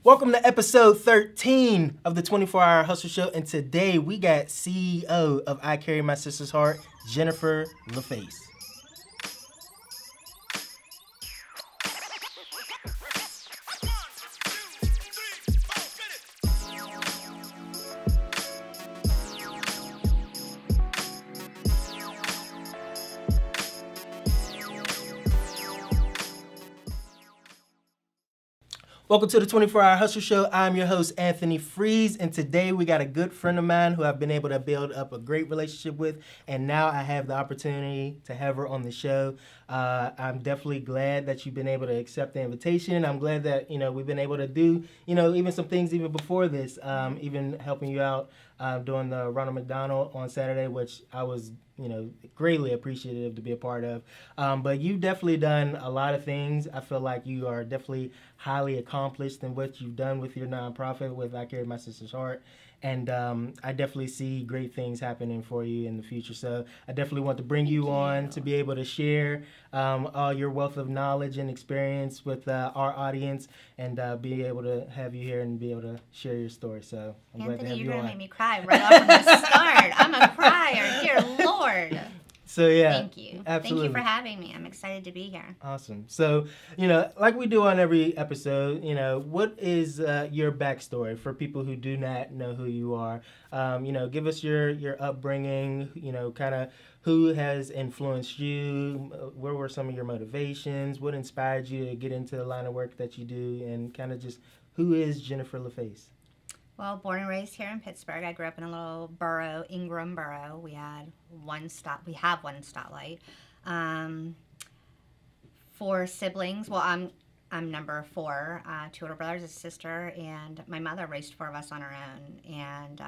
Welcome to episode 13 of the 24-Hour Hustle Show, and today we got CEO of I Carry My Sister's Heart, Jennifer LaFace. Welcome to the 24-Hour Hustle Show. I'm your host, Anthony Freeze, and today we got a good friend of mine who I've been able to build up a great relationship with, and now I have the opportunity to have her on the show. I'm definitely glad that you've been able to accept the invitation. I'm glad that, we've been able to do, even some things even before this, even helping you out doing the Ronald McDonald on Saturday, which I was greatly appreciative to be a part of. But you've definitely done a lot of things. I feel like you are definitely highly accomplished in what you've done with your nonprofit with I Carry My Sister's Heart. And I definitely see great things happening for you in the future. So I definitely want to bring you on to be able to share all your wealth of knowledge and experience with our audience, and be able to have you here and be able to share your story. So I'm glad to have you on. Anthony, you're going to make me cry right off from the start. I'm a crier, dear Lord. So yeah, thank you. Absolutely. Thank you for having me. I'm excited to be here. Awesome. So, like we do on every episode, what is your backstory for people who do not know who you are? Give us your upbringing, kind of who has influenced you, where were some of your motivations, what inspired you to get into the line of work that you do, and kind of just who is Jennifer LaFace? Well, born and raised here in Pittsburgh. I grew up in a little borough, Ingram Borough. We have one stoplight. 4 siblings. Well, I'm number 4. 2 older brothers, a sister, and my mother raised 4 of us on her own. And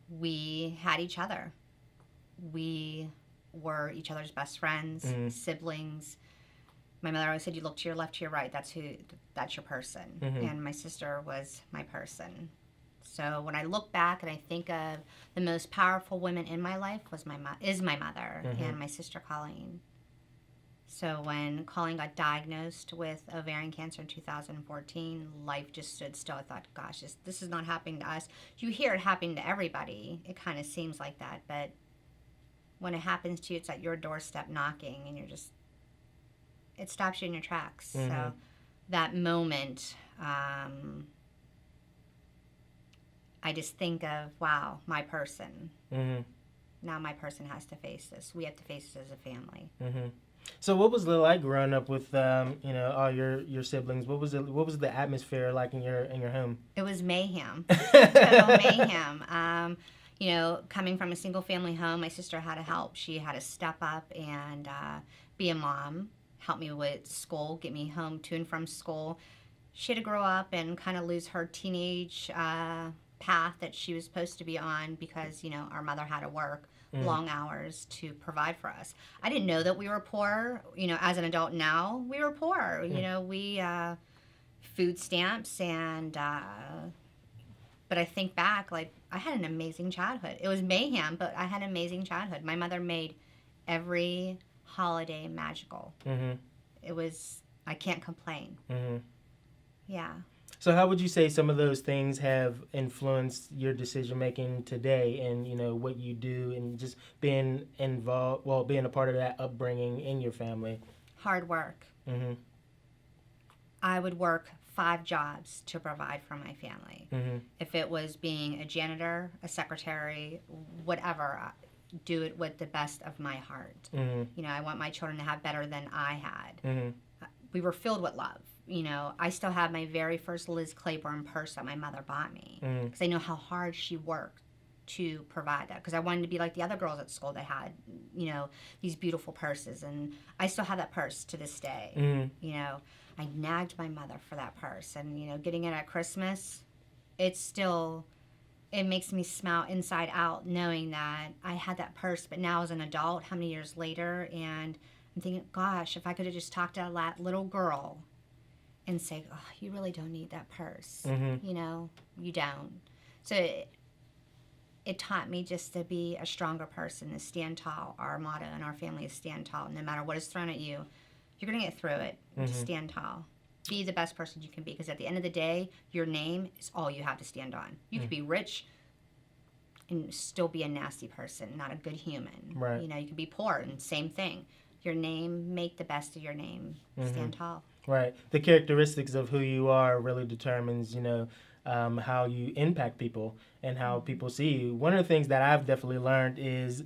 we had each other. We were each other's best friends, siblings. My mother always said, "You look to your left, to your right. That's your person." And my sister was my person. So when I look back and I think of the most powerful women in my life is my mother and my sister Colleen. So when Colleen got diagnosed with ovarian cancer in 2014, life just stood still. I thought, gosh, this is not happening to us. You hear it happening to everybody. It kind of seems like that. But when it happens to you, it's at your doorstep knocking, and it stops you in your tracks. So that moment, I just think of, wow, my person. Now my person has to face this. We have to face this as a family. So what was it like growing up with all your siblings? What was the atmosphere like in your home? It was mayhem. Total mayhem. Coming from a single family home, my sister had to help. She had to step up and be a mom, help me with school, get me home to and from school. She had to grow up and kind of lose her teenage path that she was supposed to be on because, our mother had to work long hours to provide for us. I didn't know that we were poor. As an adult now, we were poor. We food stamps and but I think back, like, I had an amazing childhood. It was mayhem, but I had an amazing childhood. My mother made every holiday magical. It was, I can't complain. Yeah. So how would you say some of those things have influenced your decision making today, and what you do, and just being involved, being a part of that upbringing in your family? Hard work. I would work 5 jobs to provide for my family. If it was being a janitor, a secretary, whatever, do it with the best of my heart. I want my children to have better than I had. We were filled with love. I still have my very first Liz Claiborne purse that my mother bought me because I know how hard she worked to provide that, because I wanted to be like the other girls at school that had, these beautiful purses, and I still have that purse to this day. I nagged my mother for that purse, and, getting it at Christmas, it makes me smile inside out knowing that I had that purse, but now as an adult, how many years later, and I'm thinking, gosh, if I could have just talked to that little girl and say, oh, you really don't need that purse. You don't. So it taught me just to be a stronger person, to stand tall. Our motto in our family is stand tall. No matter what is thrown at you, you're going to get through it. Just stand tall. Be the best person you can be, because at the end of the day, your name is all you have to stand on. You could be rich and still be a nasty person, not a good human. Right. You know, you could be poor and same thing. Your name, make the best of your name. Stand tall. Right. The characteristics of who you are really determines, how you impact people and how people see you. One of the things that I've definitely learned is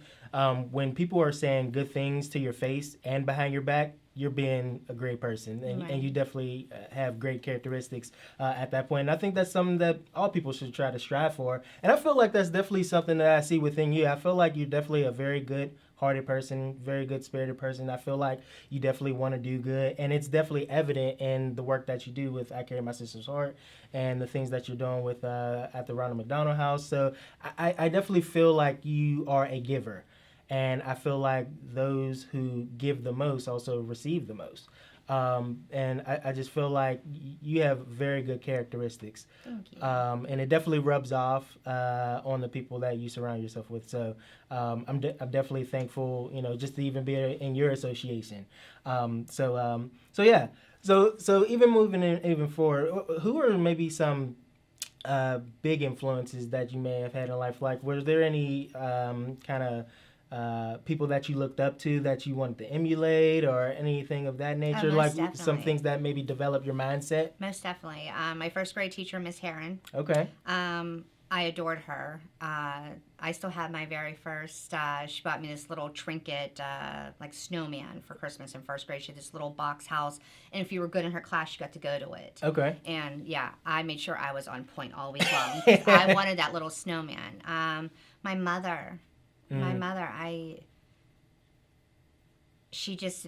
when people are saying good things to your face and behind your back, you're being a great person, and you definitely have great characteristics at that point. And I think that's something that all people should try to strive for. And I feel like that's definitely something that I see within you. I feel like you're definitely a very good-hearted person, very good-spirited person. I feel like you definitely want to do good, and it's definitely evident in the work that you do with I Carry My Sister's Heart and the things that you're doing with at the Ronald McDonald House. So I definitely feel like you are a giver. And I feel like those who give the most also receive the most. And I just feel like you have very good characteristics. Thank you. And it definitely rubs off on the people that you surround yourself with. So I'm definitely thankful, just to even be in your association. So yeah. So even moving in, even forward, who are maybe some big influences that you may have had in life? Like, was there any kind of people that you looked up to that you wanted to emulate or anything of that nature? Most Like definitely. some things that maybe develop your mindset? Most definitely. My first grade teacher, Miss Heron. Okay. I adored her. I still have my very first, she bought me this little trinket, like snowman for Christmas in first grade. She had this little box house, and if you were good in her class, you got to go to it. Okay. And yeah, I made sure I was on point all week long, because I wanted that little snowman. My mother, she just,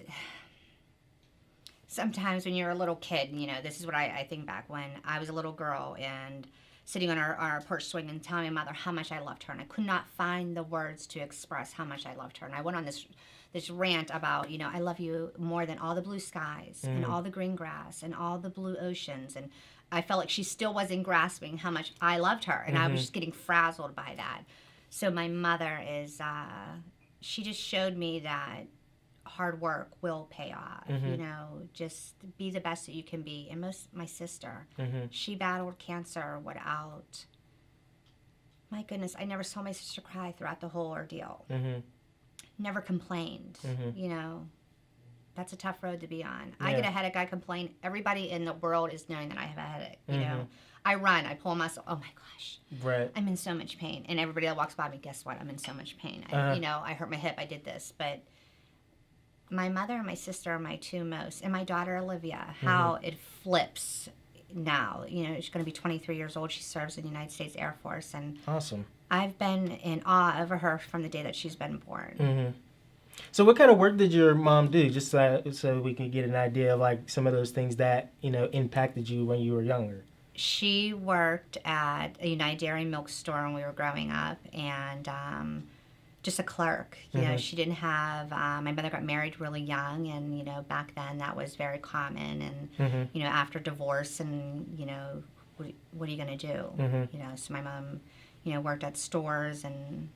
sometimes when you're a little kid, this is what I think back when I was a little girl and sitting on our porch swing and telling my mother how much I loved her, and I could not find the words to express how much I loved her. And I went on this rant about, I love you more than all the blue skies and all the green grass and all the blue oceans. And I felt like she still wasn't grasping how much I loved her, and I was just getting frazzled by that. So my mother is, she just showed me that hard work will pay off. Just be the best that you can be. And my sister, she battled cancer without, my goodness, I never saw my sister cry throughout the whole ordeal. Never complained. That's a tough road to be on. I get a headache, I complain. Everybody in the world is knowing that I have a headache, I run, I pull myself, oh my gosh. Right. I'm in so much pain. And everybody that walks by me, guess what? I'm in so much pain. I hurt my hip, I did this. But my mother and my sister are my two most. And my daughter, Olivia, how it flips now. She's going to be 23 years old. She serves in the United States Air Force. And Awesome. I've been in awe of her from the day that she's been born. So what kind of work did your mom do? Just so we can get an idea of like some of those things that, impacted you when you were younger. She worked at a United Dairy milk store when we were growing up, and just a clerk. She didn't have, my mother got married really young, and, back then that was very common. And, after divorce and, what are you going to do? So my mom, worked at stores, and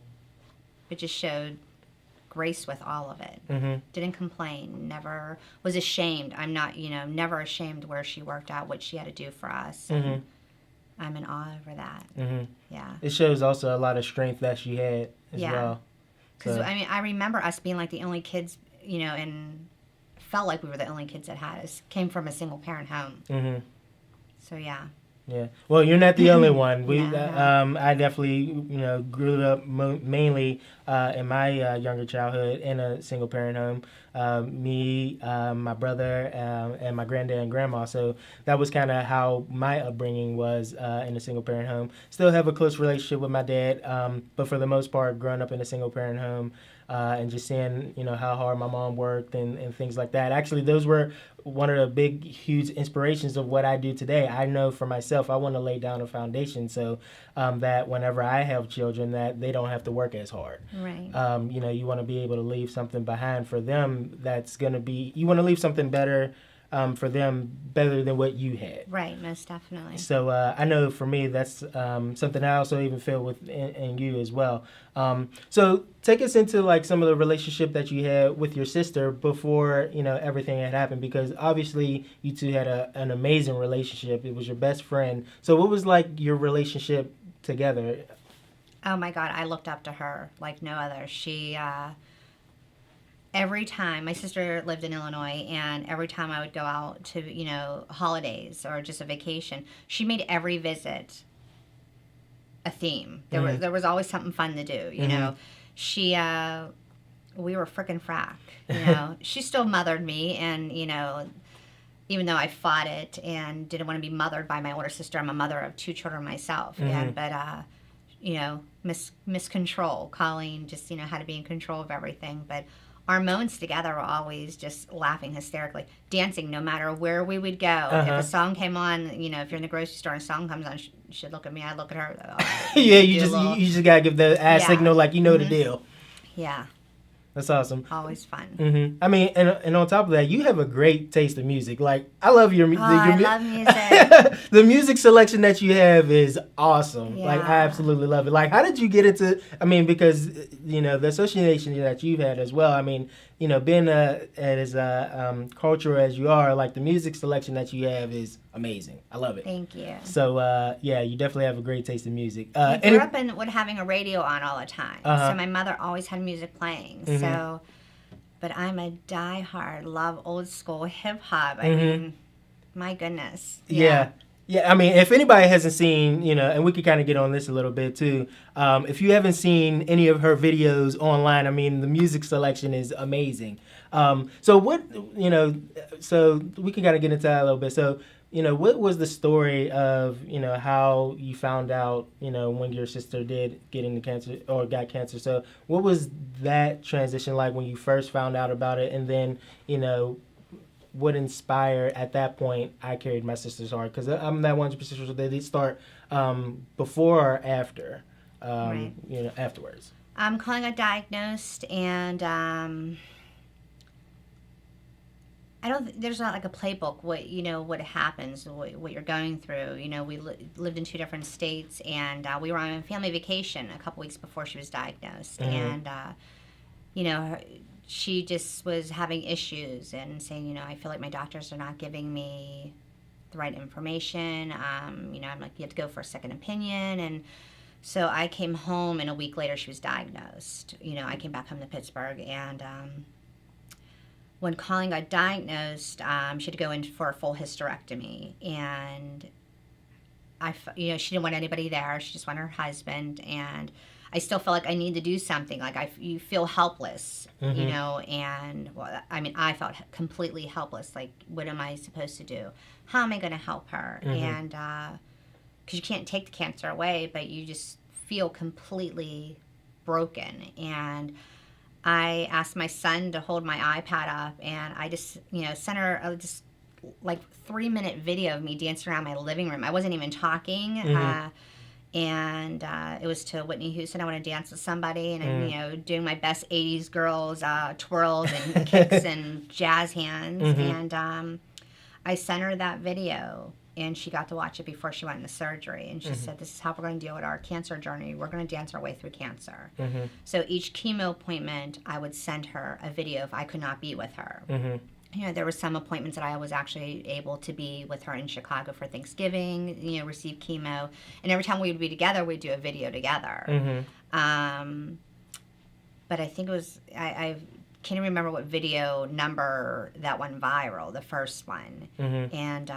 it just showed grace with all of it. Didn't complain, never was ashamed. I'm not, never ashamed where she worked out, what she had to do for us. And I'm in awe over that. Yeah. It shows also a lot of strength that she had as well. Because, I remember us being like the only kids, and felt like we were the only kids that had us, came from a single parent home. So, yeah. Yeah. Well, you're not the only one. No. I definitely, grew up mainly in my younger childhood in a single parent home. Me, my brother, and my granddad and grandma. So that was kind of how my upbringing was in a single parent home. Still have a close relationship with my dad, but for the most part, growing up in a single parent home. And just seeing, how hard my mom worked and things like that. Actually, those were one of the big, huge inspirations of what I do today. I know for myself, I want to lay down a foundation so that whenever I have children, that they don't have to work as hard. Right. You want to be able to leave something behind for them that's going to be, you want to leave something better for them better than what you had. Right, most definitely. So I know for me that's something I also even feel with in you as well. So take us into like some of the relationship that you had with your sister before everything had happened, because obviously you two had an amazing relationship. It was your best friend. So what was like your relationship together? Oh my God, I looked up to her like no other. She every time my sister lived in Illinois, and every time I would go out to holidays or just a vacation, she made every visit a theme. There was always something fun to do. She we were frickin' frack. She still mothered me, and even though I fought it and didn't want to be mothered by my older sister, I'm a mother of 2 children myself. But miscontrol. Colleen just had to be in control of everything, but our moments together were always just laughing hysterically, dancing no matter where we would go. If a song came on, if you're in the grocery store and a song comes on, she'd look at me, I'd look at her. Yeah, you just gotta give the ass signal, like the deal. Yeah. That's awesome. Always fun. Mm-hmm. I mean, and on top of that, you have a great taste of music. Like, I love your music. I love music. The music selection that you have is awesome. Yeah. Like, I absolutely love it. Like, how did you get into, because, the association that you've had as well, being as cultural as you are, like, the music selection that you have is amazing. I love it. Thank you. So, you definitely have a great taste in music. I grew up with having a radio on all the time. So my mother always had music playing. Mm-hmm. So, but I'm a diehard, love old school hip hop. I mean, my goodness. Yeah. Yeah, if anybody hasn't seen, and we could kind of get on this a little bit too, if you haven't seen any of her videos online, the music selection is amazing. So what, so we can kind of get into that a little bit. So, what was the story of, how you found out, when your sister did get into cancer or got cancer? So what was that transition like when you first found out about it? And then, what inspired at that point I Carried My Sister's Heart? Because I'm not 100% sure they did start before or after, Right. Afterwards. Colleen got diagnosed, and there's not like a playbook what happens, what you're going through. We lived in 2 different states, and we were on a family vacation a couple weeks before she was diagnosed. And she just was having issues and saying, I feel like my doctors are not giving me the right information. I'm like, you have to go for a second opinion. And so I came home, and a week later she was diagnosed. I came back home to Pittsburgh, and when Colleen got diagnosed, she had to go in for a full hysterectomy. And she didn't want anybody there. She just wanted her husband. And I still felt like I need to do something. Like you feel helpless, and I felt completely helpless. Like, what am I supposed to do? How am I going to help her? And because you can't take the cancer away, but you just feel completely broken. And I asked my son to hold my iPad up, and I just, sent her a just like 3-minute video of me dancing around my living room. I wasn't even talking. And it was to Whitney Houston, I Want to Dance with Somebody, and I'm, doing my best 80s girls twirls and kicks and jazz hands. And I sent her that video, and she got to watch it before she went into surgery. And she said, this is how we're going to deal with our cancer journey. We're going to dance our way through cancer. So each chemo appointment, I would send her a video if I could not be with her. There were some appointments that I was actually able to be with her in Chicago for Thanksgiving, receive chemo. And every time we would be together, we'd do a video together. But I think it was, I can't even remember what video number that went viral, the first one. And,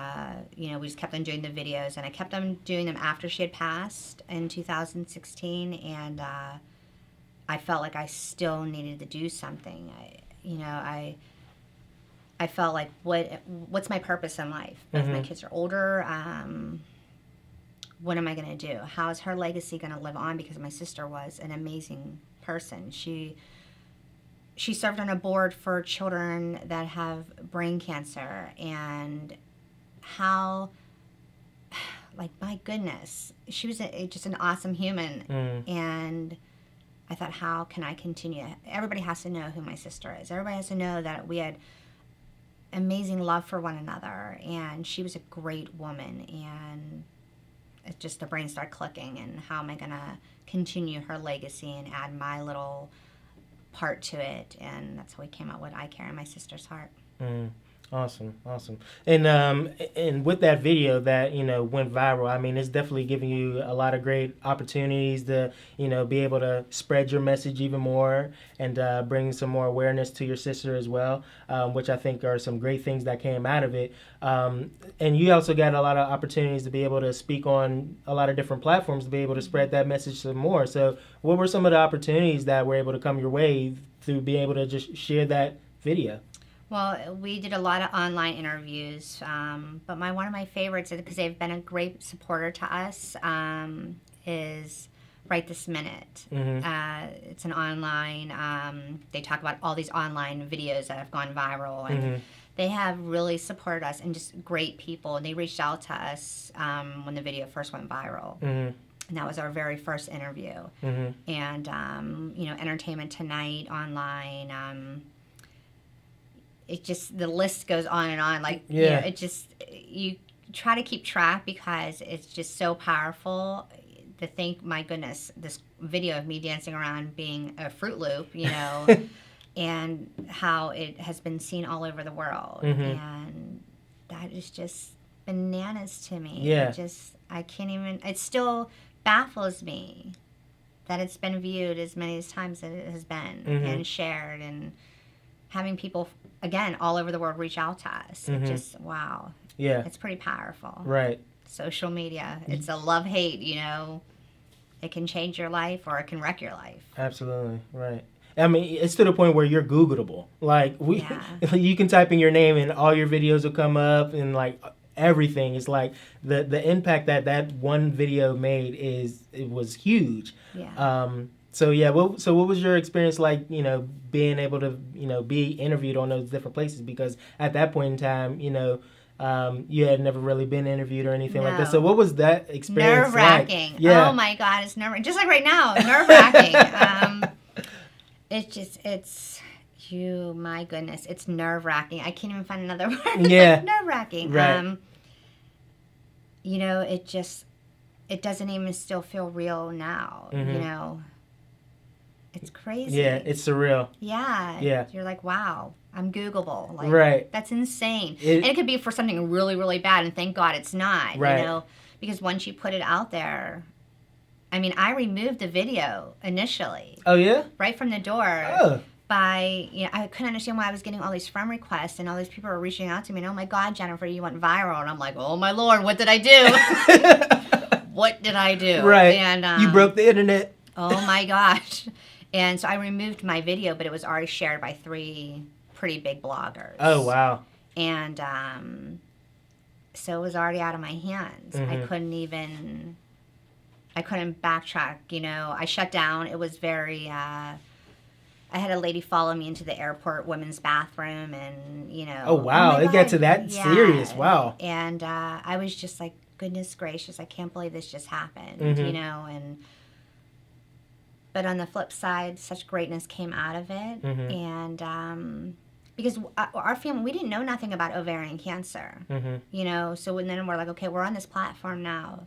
we just kept on doing the videos. And I kept on doing them after she had passed in 2016. And I felt like I still needed to do something. I felt like, what's my purpose in life? Both my kids are older. What am I going to do? How is her legacy going to live on? Because my sister was an amazing person. She served on a board for children that have brain cancer, and how, like, my goodness, she was just an awesome human. And I thought, how can I continue? Everybody has to know who my sister is. Everybody has to know that we had amazing love for one another, and she was a great woman, and it just the brain started clicking, and how am I going to continue her legacy and add my little part to it, and that's how we came out with I Carry My Sister's Heart. Awesome. And with that video that, went viral, I mean, it's definitely giving you a lot of great opportunities to, be able to spread your message even more and bring some more awareness to your sister as well, which I think are some great things that came out of it. And you also got a lot of opportunities to be able to speak on a lot of different platforms to be able to spread that message some more. So what were some of the opportunities that were able to come your way to be able to just share that video? Well, we did a lot of online interviews, but one of my favorites, because they've been a great supporter to us, is Right This Minute. It's an online, they talk about all these online videos that have gone viral, and they have really supported us, and just great people. And they reached out to us when the video first went viral. And that was our very first interview. And, Entertainment Tonight online, it just, the list goes on and on. Like, it just, you try to keep track because it's just so powerful to think, my goodness, this video of me dancing around being a Fruit Loop, and how it has been seen all over the world. And that is just bananas to me. I can't even, it still baffles me that it's been viewed as many times as it has been, and shared, and having people, again, all over the world reach out to us. It just, wow. Yeah. It's pretty powerful. Right. Social media. It's a love-hate, It can change your life or it can wreck your life. Absolutely. Right. I mean, it's to the point where you're Googleable. Like, you can type in your name and all your videos will come up, and like everything. It's like the impact that one video made it was huge. Yeah. So what was your experience like, being able to, be interviewed on those different places? Because at that point in time, you had never really been interviewed or anything like that. So what was that experience nerve-wracking. like? Yeah. Oh my God, it's nerve-wracking. Just like right now, nerve-wracking. My goodness, it's nerve-wracking. I can't even find another word. Yeah. Nerve-wracking. Right. It doesn't even still feel real now, It's crazy. Yeah, it's surreal. Yeah. Yeah. You're like, wow, I'm Googleable. Like, right. That's insane. And it could be for something really, really bad, and thank God it's not, right. Because once you put it out there, I mean, I removed the video initially. Oh, yeah? Right from the door. Oh. I couldn't understand why I was getting all these friend requests, and all these people were reaching out to me, and oh my God, Jennifer, you went viral. And I'm like, oh my Lord, what did I do? What did I do? Right. And you broke the internet. Oh my gosh. And so I removed my video, but it was already shared by 3 pretty big bloggers. Oh, wow. And so it was already out of my hands. I couldn't backtrack, I shut down. It was very, I had a lady follow me into the airport women's bathroom, and, Oh, wow. It got to that serious. Wow. And I was just like, goodness gracious, I can't believe this just happened, and... But on the flip side, such greatness came out of it. And because our family, we didn't know nothing about ovarian cancer, So then we're like, okay, we're on this platform now.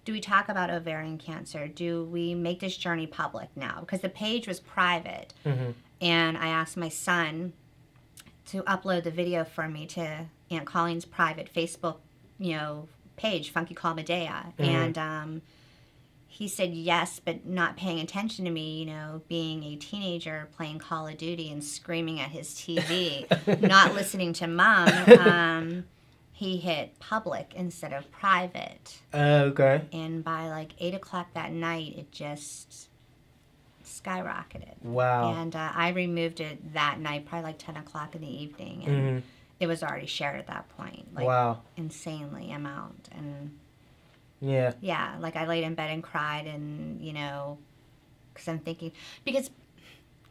Do we talk about ovarian cancer? Do we make this journey public now? Because the page was private. And I asked my son to upload the video for me to Aunt Colleen's private Facebook, page, Funky Call Medea. And he said yes, but not paying attention to me, being a teenager playing Call of Duty and screaming at his TV, not listening to Mom. He hit public instead of private. Okay. And by like 8 o'clock that night, it just skyrocketed. Wow. And I removed it that night, probably like 10 o'clock in the evening. And it was already shared at that point. Like, wow. Insanely amount. And... Yeah. Yeah, like I laid in bed and cried, and, because I'm thinking, because,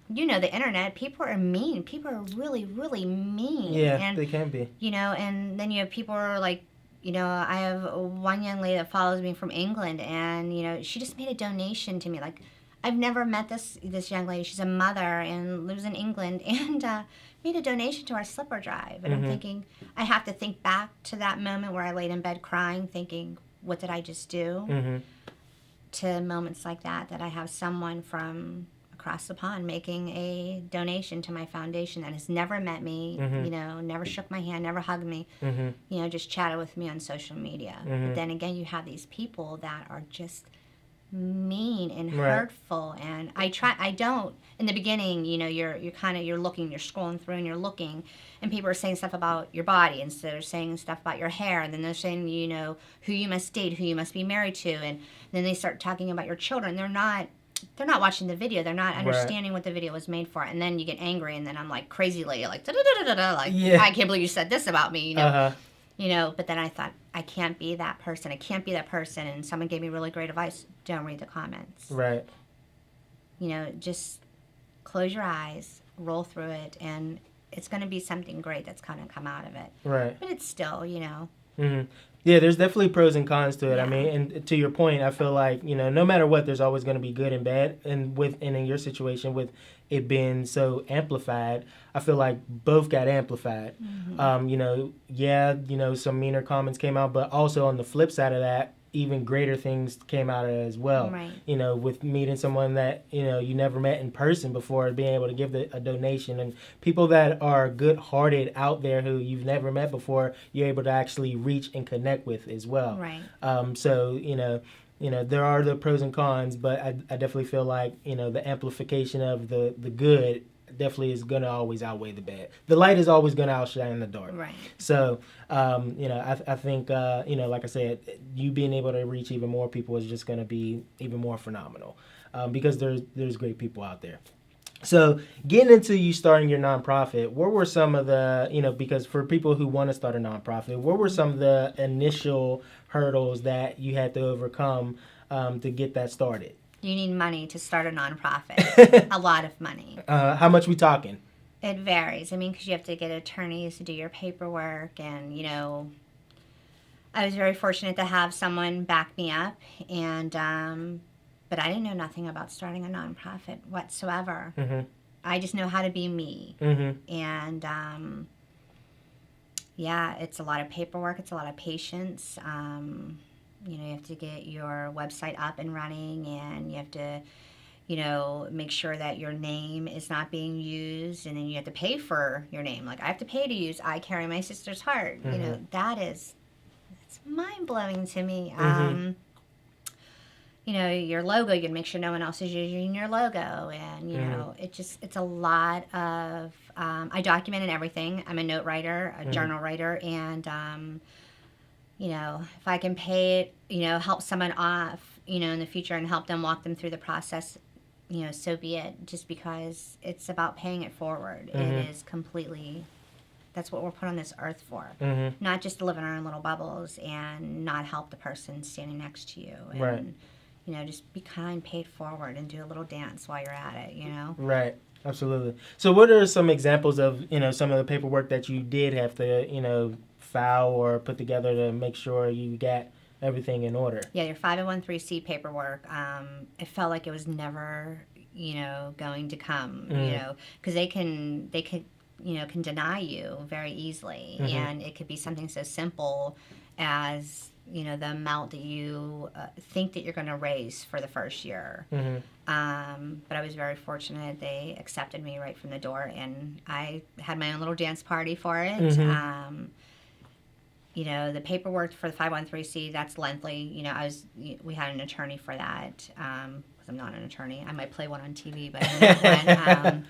the internet, people are mean. People are really, really mean. Yeah, and, they can be. And then you have people who are like, I have one young lady that follows me from England, and, she just made a donation to me. Like, I've never met this young lady. She's a mother and lives in England and made a donation to our slipper drive. And I'm thinking, I have to think back to that moment where I laid in bed crying, thinking, what did I just do? To moments like that I have someone from across the pond making a donation to my foundation that has never met me, you know, never shook my hand, never hugged me, you know, just chatted with me on social media. But then again, you have these people that are just mean and hurtful, and I don't in the beginning, you know, you're looking, you're scrolling through and you're looking, and people are saying stuff about your body, and so they're saying stuff about your hair, and then they're saying, you know, who you must date, who you must be married to, and then they start talking about your children. They're not watching the video, they're not understanding what the video was made for, and then you get angry, and then I'm like crazy lady, like like I can't believe you said this about me, you know. You know, but then I thought, I can't be that person. I can't be that person. And someone gave me really great advice. Don't read the comments. Right. You know, just close your eyes, roll through it, and it's going to be something great that's going to come out of it. Right. But it's still, you know. Yeah, there's definitely pros and cons to it. Yeah. I mean, and to your point, I feel like, you know, no matter what, there's always going to be good and bad. And in your situation with it being so amplified, I feel like both got amplified. You know, you know, some meaner comments came out, but also on the flip side of that, even greater things came out of it as well. Right. You know, with meeting someone that, you know, you never met in person before, being able to give a donation, and people that are good-hearted out there who you've never met before, you're able to actually reach and connect with as well. Right. So, you know, there are the pros and cons, but I definitely feel like, you know, the amplification of the good definitely is going to always outweigh the bad. The light is always going to outshine the dark. Right. So, you know, I think, you know, like I said, you being able to reach even more people is just going to be even more phenomenal, because there's great people out there. So getting into you starting your nonprofit, what were some of the, you know, because for people who want to start a nonprofit, what were some of the initial hurdles that you had to overcome to get that started? You need money to start a nonprofit. A lot of money. How much we talking? It varies. I mean, because you have to get attorneys to do your paperwork, and, you know, I was very fortunate to have someone back me up, and but I didn't know nothing about starting a nonprofit whatsoever. I just know how to be me. And yeah, it's a lot of paperwork. It's a lot of patience. You know, you have to get your website up and running, and you have to, you know, make sure that your name is not being used, and then you have to pay for your name. Like, I have to pay to use I Carry My Sister's Heart. You know, it's mind-blowing to me. You know, your logo, you can make sure no one else is using your logo, and, you know, it's a lot of, I documented everything. I'm a note writer, a journal writer, and, you know, if I can pay it, you know, help someone off, you know, in the future and help them, walk them through the process, you know, so be it. Just because it's about paying it forward. It is completely, that's what we're put on this earth for. Not just to live in our own little bubbles and not help the person standing next to you. And, you know, just be kind, pay it forward, and do a little dance while you're at it, you know? Right. Absolutely. So what are some examples of, you know, some of the paperwork that you did have to, you know, file or put together to make sure you got everything in order? Yeah, your 501(c) paperwork, it felt like it was never, you know, going to come, you know, because they can, you know, can deny you very easily. And it could be something so simple as, you know, the amount that you think that you're going to raise for the first year. But I was very fortunate. They accepted me right from the door, and I had my own little dance party for it. You know, the paperwork for the 501(c), that's lengthy. You know, we had an attorney for that, because I'm not an attorney. I might play one on TV, but I'm not one.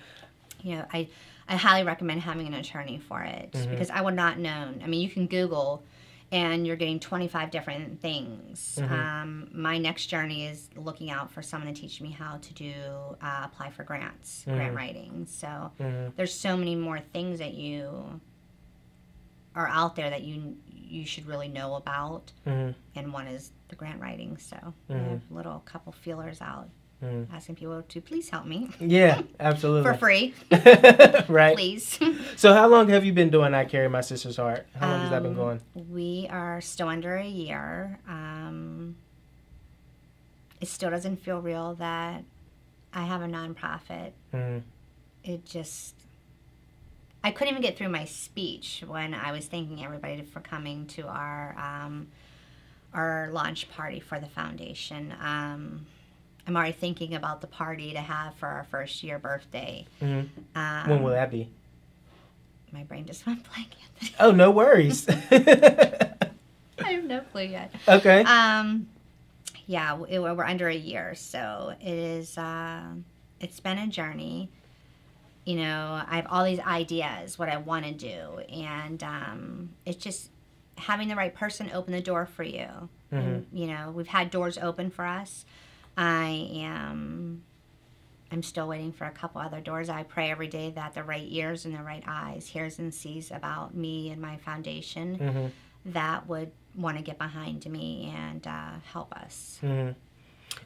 You know, I highly recommend having an attorney for it, because I would not known. I mean, you can Google, and you're getting 25 different things. My next journey is looking out for someone to teach me how to do apply for grants, grant writing. So there's so many more things that you are out there that you should really know about, and one is the grant writing. So I have a little couple feelers out, asking people to please help me. Yeah, absolutely. For free. Right. Please. So how long have you been doing I Carry My Sister's Heart? How long has that been going? We are still under a year. It still doesn't feel real that I have a nonprofit. Mm. It just, I couldn't even get through my speech when I was thanking everybody for coming to our launch party for the foundation. I'm already thinking about the party to have for our first year birthday. Mm-hmm. When will that be? My brain just went blank. Oh, no worries. I have no clue yet. Okay. Yeah, we're under a year, so it is. It's been a journey. You know, I have all these ideas what I want to do, and it's just having the right person open the door for you. Mm-hmm. And, you know, we've had doors open for us. I'm still waiting for a couple other doors. I pray every day that the right ears and the right eyes hears and sees about me and my foundation. Mm-hmm. That would want to get behind me and help us. Mm-hmm.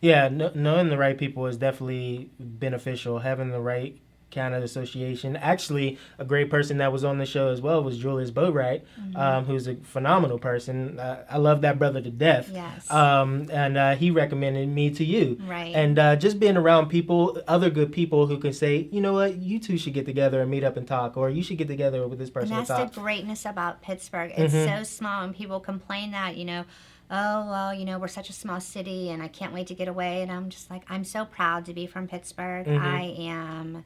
Yeah, knowing the right people is definitely beneficial. Having the right kind of association. Actually, a great person that was on the show as well was Julius Boatwright, who's a phenomenal person. I love that brother to death. Yes. And he recommended me to you. Right. And just being around people, other good people who can say, you know what, you two should get together and meet up and talk, or you should get together with this person and and talk. that's the greatness about Pittsburgh. It's so small, and people complain that, you know, oh, well, you know, we're such a small city, and I can't wait to get away. And I'm just like, I'm so proud to be from Pittsburgh. I am.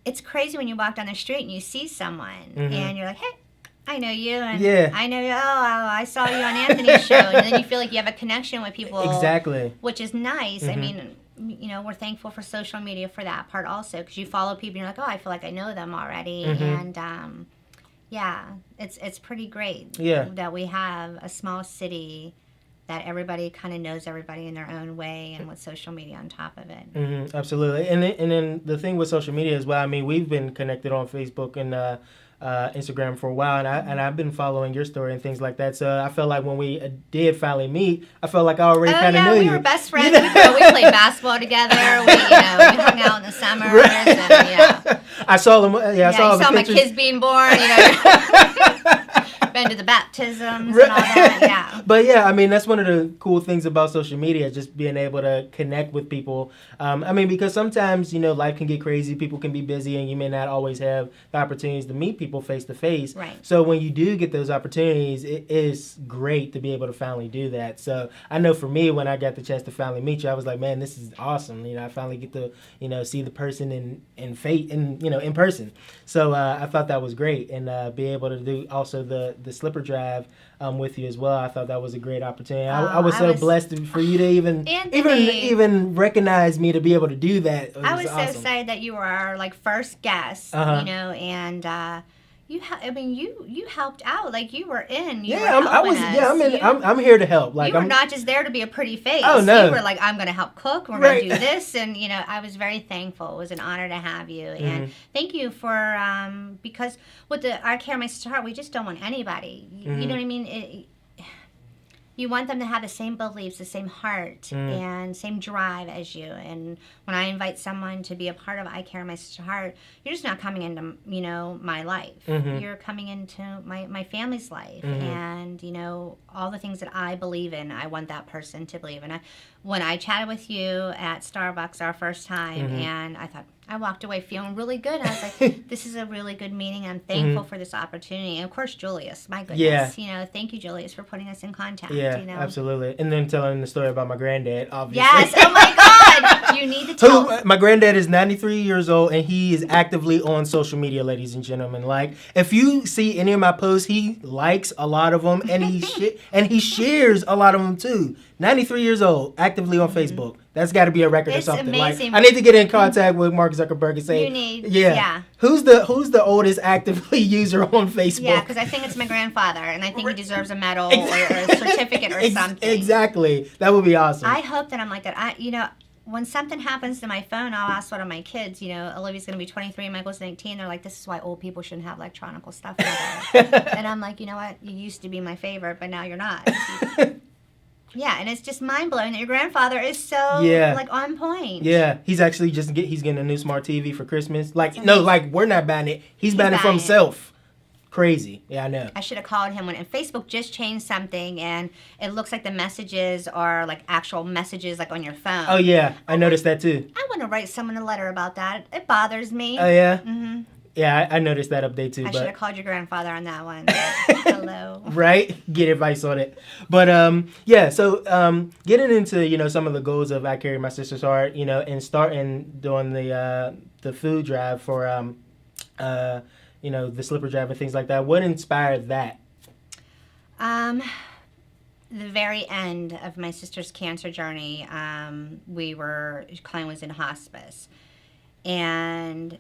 It's crazy when you walk down the street and you see someone, and you're like, hey, I know you, and I know you. Oh, I saw you on Anthony's show, and then you feel like you have a connection with people. Exactly. Which is nice. I mean, you know, we're thankful for social media for that part also, because you follow people and you're like, oh, I feel like I know them already. And yeah, it's pretty great that we have a small city that everybody kind of knows everybody in their own way, and with social media on top of it. Absolutely. And then the thing with social media as well, I mean, we've been connected on Facebook and Instagram for a while, and I've been following your story and things like that. So I felt like when we did finally meet, I felt like I already kind of knew you. We were best friends. We played basketball together. We hung out in the summers. Right. And, I saw them. I saw my kids being born. You know. Been to the baptisms and all that, yeah. But yeah, I mean, that's one of the cool things about social media, just being able to connect with people. I mean, because sometimes, you know, life can get crazy, people can be busy, and you may not always have the opportunities to meet people face to face. Right. So when you do get those opportunities, it is great to be able to finally do that. So I know for me, when I got the chance to finally meet you, I was like, man, this is awesome. You know, I finally get to, you know, see the person in person. So I thought that was great, and be able to do also the slipper drive with you as well. I thought that was a great opportunity. I was blessed for you to even recognize me to be able to do that. I was awesome. so excited that you were our first guest, you know, and you helped out. Like, you were in. I'm here to help. Like, you were not just there to be a pretty face. Oh, no. You were like, I'm going to help cook. We're going to do this. And, you know, I was very thankful. It was an honor to have you. And thank you for, because with our Care My Sister Heart, we just don't want anybody. You know what I mean? You want them to have the same beliefs, the same heart, and same drive as you. And when I invite someone to be a part of I Care My Sister Heart, you're just not coming into, you know, my life. You're coming into my family's life. And, you know, all the things that I believe in, I want that person to believe in. When I chatted with you at Starbucks our first time, and I walked away feeling really good. I was like, this is a really good meeting. I'm thankful for this opportunity. And, of course, Julius, my goodness. You know, thank you, Julius, for putting us in contact. Yeah, you know? Absolutely. And then telling the story about my granddad, obviously. Yes, oh my God. You need to tell. My granddad is 93 years old, and he is actively on social media, ladies and gentlemen. Like, if you see any of my posts, he likes a lot of them, and he shares a lot of them, too. 93 years old, actively on Facebook. That's got to be a record or something. Amazing. Like, I need to get in contact with Mark Zuckerberg and say, who's the oldest actively user on Facebook? Yeah, because I think it's my grandfather, and I think he deserves a medal or a certificate or something. Exactly. That would be awesome. I hope that I'm like that. You know, when something happens to my phone, I'll ask one of my kids. You know, Olivia's going to be 23, Michael's 19. They're like, this is why old people shouldn't have electronic stuff. And I'm like, you know what? You used to be my favorite, but now you're not. Yeah, and it's just mind-blowing that your grandfather is so, like, on point. Yeah, he's actually he's getting a new smart TV for Christmas. Like, no, like, we're not buying it. He's buying it for himself. Crazy. Yeah, I know. I should have called him and Facebook just changed something, and it looks like the messages are like actual messages, like on your phone. Oh yeah, I noticed that too. I want to write someone a letter about that. It bothers me. Oh yeah. Mm-hmm. Yeah, I noticed that update too. I should have called your grandfather on that one. Hello. Right? Get advice on it. But yeah, so getting into, some of the goals of I Carry My Sister's Heart, and starting doing the food drive for the slipper drive and things like that. What inspired that? The very end of my sister's cancer journey, Klein was in hospice. And,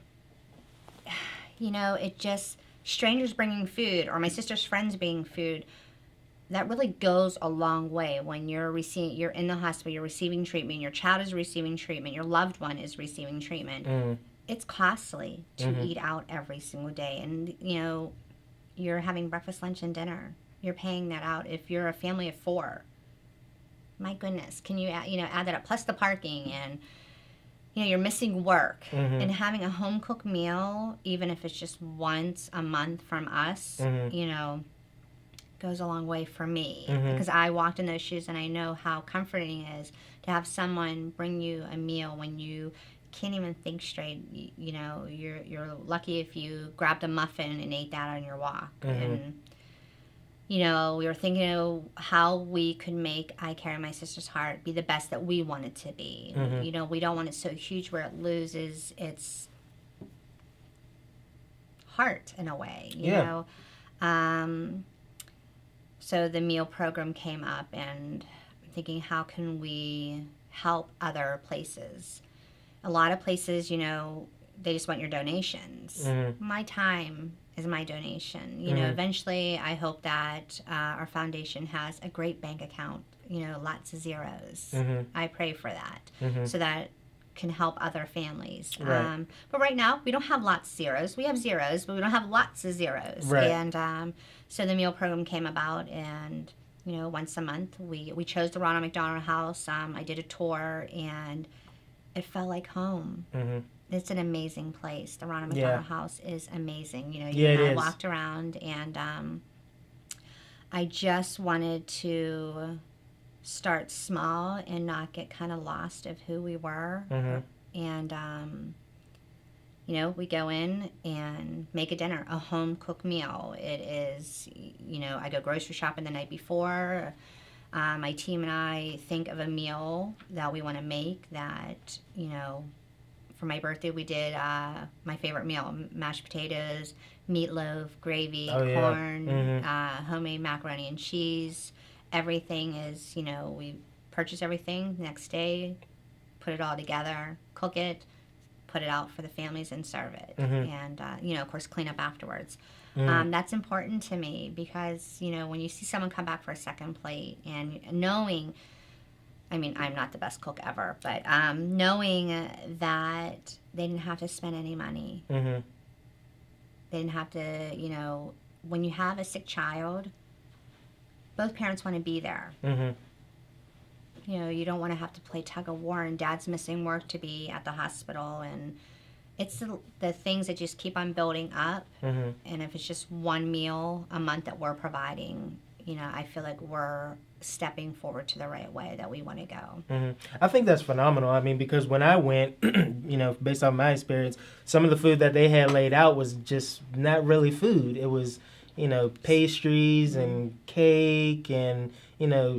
it just, strangers bringing food or my sister's friends bringing food, that really goes a long way when you're in the hospital, you're receiving treatment, your child is receiving treatment, your loved one is receiving treatment. Mm. It's costly to eat out every single day. And, you're having breakfast, lunch, and dinner. You're paying that out. If you're a family of 4, my goodness, can you add that up? Plus the parking and, you're missing work. And having a home-cooked meal, even if it's just once a month from us, goes a long way for me. Because I walked in those shoes and I know how comforting it is to have someone bring you a meal when you can't even think straight. You're lucky if you grabbed a muffin and ate that on your walk. And we were thinking of how we could make I Carry My Sister's Heart be the best that we want it to be. We don't want it so huge where it loses its heart in a way, you know. So the meal program came up, and I'm thinking, how can we help other places? A lot of places, they just want your donations. My time is my donation. Eventually I hope that our foundation has a great bank account, lots of zeros. I pray for that so that can help other families. Right. But right now we don't have lots of zeros. We have zeros, but we don't have lots of zeros. Right. And so the meal program came about, and once a month we chose the Ronald McDonald House. I did a tour, and it felt like home. It's an amazing place. The Ronald McDonald House is amazing. I walked around, and I just wanted to start small and not get kind of lost of who we were. And, we go in and make a dinner, a home-cooked meal. It is, I go grocery shopping the night before. My team and I think of a meal that we want to make that, for my birthday, we did my favorite meal, mashed potatoes, meatloaf, gravy, corn, homemade macaroni and cheese. Everything is, we purchase everything next day, put it all together, cook it, put it out for the families and serve it. And, of course, clean up afterwards. That's important to me because, when you see someone come back for a second plate and knowing, I'm not the best cook ever, but knowing that they didn't have to spend any money. They didn't have to, when you have a sick child, both parents want to be there. You don't want to have to play tug of war and dad's missing work to be at the hospital. And it's the things that just keep on building up. And if it's just one meal a month that we're providing, I feel like we're stepping forward to the right way that we want to go. I think that's phenomenal. Because when I went, based on my experience, some of the food that they had laid out was just not really food. It was, pastries and cake and,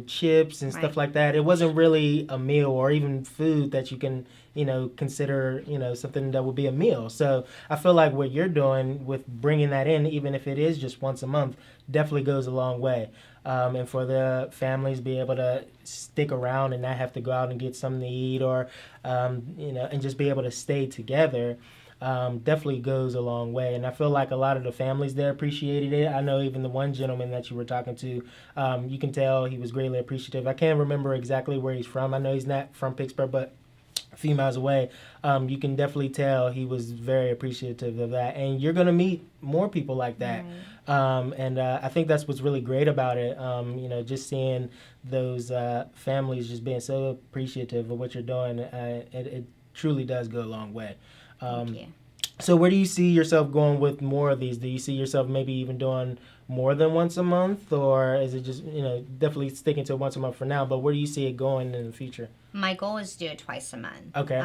chips and stuff like that. It wasn't really a meal or even food that you can, consider, something that would be a meal. So I feel like what you're doing with bringing that in, even if it is just once a month, definitely goes a long way. And for the families be able to stick around and not have to go out and get something to eat or, and just be able to stay together, definitely goes a long way. And I feel like a lot of the families there appreciated it. I know even the one gentleman that you were talking to, you can tell he was greatly appreciative. I can't remember exactly where he's from. I know he's not from Pittsburgh, but a few miles away. You can definitely tell he was very appreciative of that. And you're going to meet more people like that. And I think that's what's really great about it. Just seeing those families just being so appreciative of what you're doing, it truly does go a long way. Thank you. So where do you see yourself going with more of these? Do you see yourself maybe even doing more than once a month, or is it just, definitely sticking to once a month for now, but where do you see it going in the future? My goal is to do it twice a month. Okay.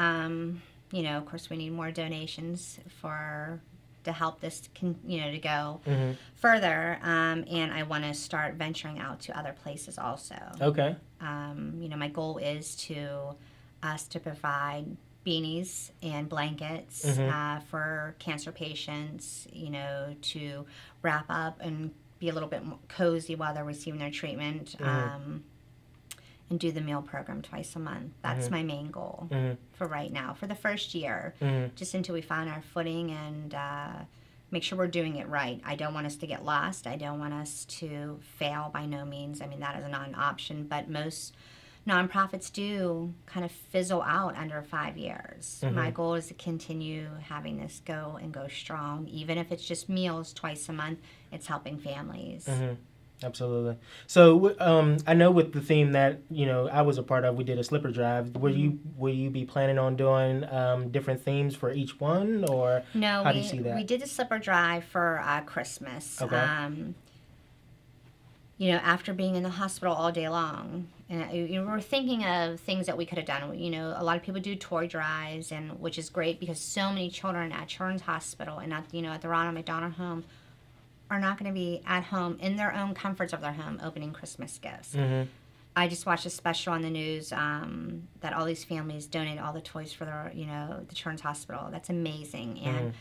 Of course, we need more donations to help this, to go further. And I want to start venturing out to other places also. Okay. My goal is to provide beanies and blankets for cancer patients, to wrap up and be a little bit more cozy while they're receiving their treatment. And do the meal program twice a month. That's my main goal for right now, for the first year, just until we find our footing and make sure we're doing it right. I don't want us to get lost. I don't want us to fail by no means. I mean, that is not an option, but most nonprofits do kind of fizzle out under 5 years. My goal is to continue having this go strong, even if it's just meals twice a month. It's helping families. Absolutely. So I know with the theme that I was a part of, we did a slipper drive. Will you be planning on doing different themes for each one, or no? How do you see that? We did a slipper drive for Christmas. Okay. After being in the hospital all day long, and we were thinking of things that we could have done. A lot of people do toy drives, and which is great because so many children at Children's Hospital and at the Ronald McDonald Home are not going to be at home in their own comforts of their home opening Christmas gifts. I just watched a special on the news that all these families donate all the toys for the Children's Hospital. That's amazing. And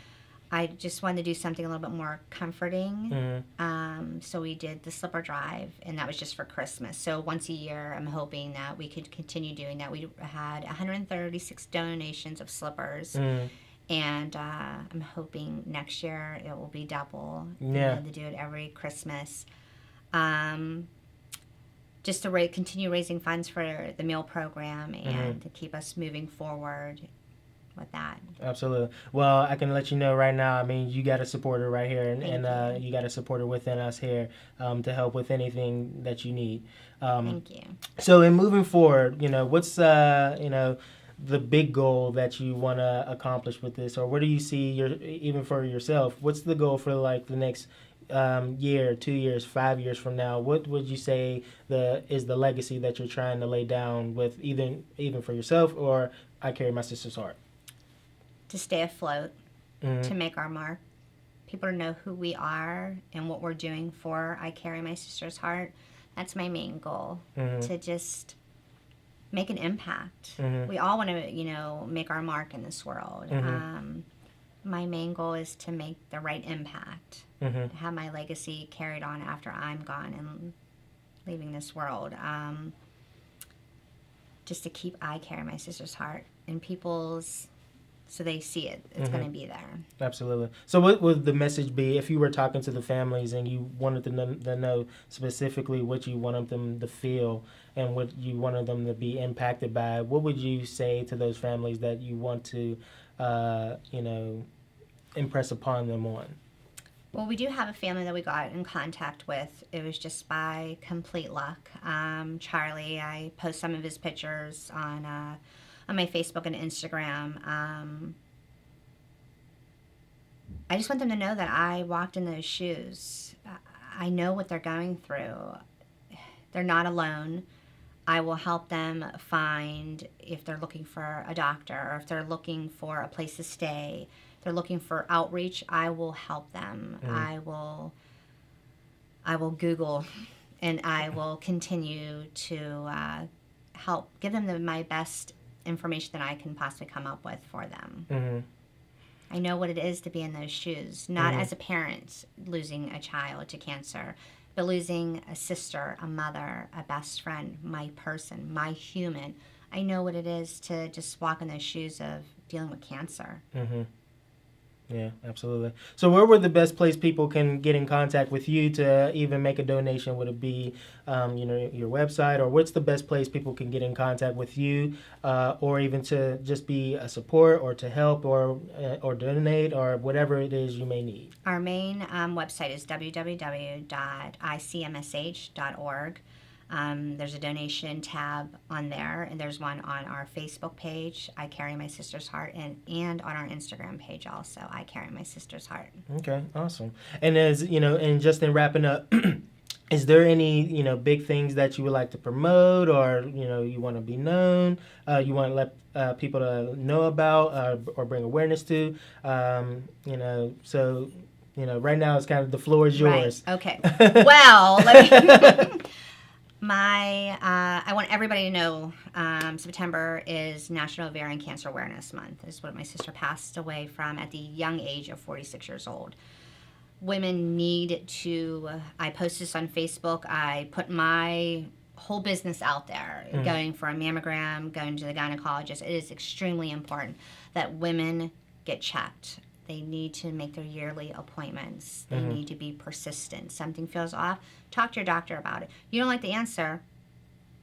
I just wanted to do something a little bit more comforting. So we did the slipper drive, and that was just for Christmas. So once a year, I'm hoping that we could continue doing that. We had 136 donations of slippers. And I'm hoping next year it will be double. Yeah. To do it every Christmas. Just to continue raising funds for the meal program and to keep us moving forward with that. Absolutely. Well, I can let you know right now, I mean, you got a supporter right here, and you got a supporter within us here to help with anything that you need. Thank you. So in moving forward, what's, the big goal that you want to accomplish with this, or what do you see even for yourself? What's the goal for like the next year, 2 years, 5 years from now? What would you say is the legacy that you're trying to lay down with even for yourself or I Carry My Sister's Heart? To stay afloat, to make our mark, people to know who we are and what we're doing for I Carry My Sister's Heart. That's my main goal, to just make an impact. We all want to, make our mark in this world. My main goal is to make the right impact, to have my legacy carried on after I'm gone and leaving this world. Just to keep I Carry My Sister's Heart in people's, so they see it. It's going to be there. Absolutely. So what would the message be if you were talking to the families and you wanted them to know specifically what you wanted them to feel and what you wanted them to be impacted by? What would you say to those families that you want to, impress upon them on? Well, we do have a family that we got in contact with. It was just by complete luck. Charlie, I post some of his pictures on my Facebook and Instagram. I just want them to know that I walked in those shoes. I know what they're going through. They're not alone. I will help them find, if they're looking for a doctor or if they're looking for a place to stay, they're looking for outreach, I will help them. I will Google, and I will continue to help give them my best information that I can possibly come up with for them. I know what it is to be in those shoes, not as a parent losing a child to cancer, but losing a sister, a mother, a best friend, my person, my human. I know what it is to just walk in those shoes of dealing with cancer. Yeah, absolutely. So where would the best place people can get in contact with you to even make a donation? Would it be, your website, or what's the best place people can get in contact with you, or even to just be a support or to help or donate or whatever it is you may need? Our main website is www.icmsh.org. There's a donation tab on there, and there's one on our Facebook page, I Carry My Sister's Heart, and on our Instagram page also, I Carry My Sister's Heart. Okay, awesome. And as you know, and just in wrapping up, is there any big things that you would like to promote, or you want to be known, you want to let people to know about, or bring awareness to, so right now it's kind of the floor is yours. Right. Okay. Well, let me. I want everybody to know September is National Ovarian Cancer Awareness Month. This is what my sister passed away from at the young age of 46 years old. Women need to, I post this on Facebook, I put my whole business out there, going for a mammogram, going to the gynecologist. It is extremely important that women get checked. They need to make their yearly appointments. They need to be persistent. Something feels off, talk to your doctor about it. You don't like the answer,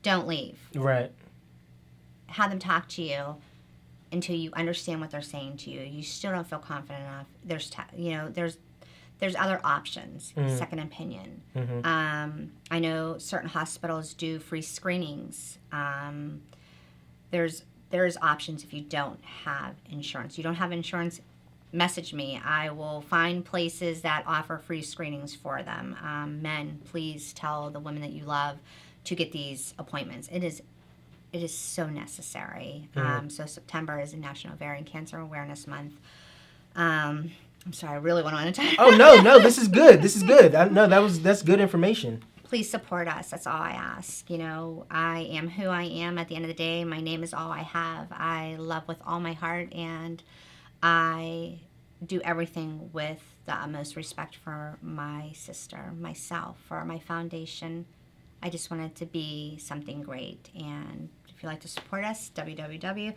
don't leave. Right. Have them talk to you until you understand what they're saying to you. You still don't feel confident enough. There's other options, second opinion. I know certain hospitals do free screenings. There's options if you don't have insurance. You don't have insurance, message me. I will find places that offer free screenings for them. Men, please tell the women that you love to get these appointments. It is so necessary. So September is a National Ovarian Cancer Awareness Month. I'm sorry, I really went on a time. Oh no, this is good. This is good. That's good information. Please support us. That's all I ask. I am who I am at the end of the day. My name is all I have. I love with all my heart, and I do everything with the utmost respect for my sister, myself, for my foundation. I just want it to be something great. And if you'd like to support us, www.icmsh.org.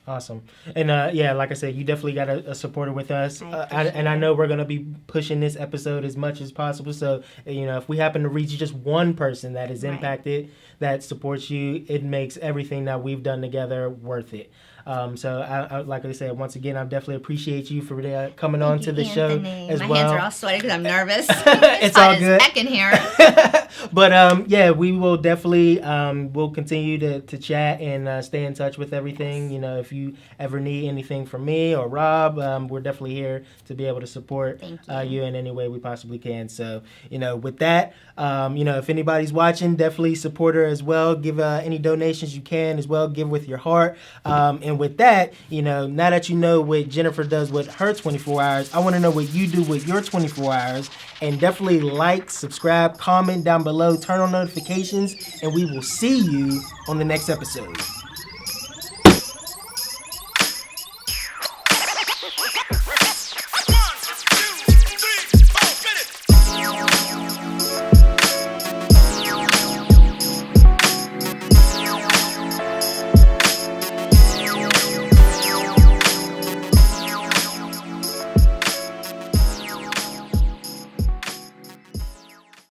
Awesome. And like I said, you definitely got a supporter with us. I know we're going to be pushing this episode as much as possible. So, if we happen to reach just one person that is impacted, that supports you, it makes everything that we've done together worth it. So, I like I said, once again, I definitely appreciate you for coming on to the show as well. My hands are all sweaty because I'm nervous. It's all good. Heck in here. But we will definitely we'll continue to chat and stay in touch with everything. Yes. If you ever need anything from me or Rob, we're definitely here to be able to support you in any way we possibly can. So with that, if anybody's watching, definitely support her as well. Give any donations you can as well. Give with your heart. And with that, now that you know what Jennifer does with her 24 hours, I want to know what you do with your 24 hours. And definitely like, subscribe, comment down below, turn on notifications, and we will see you on the next episode.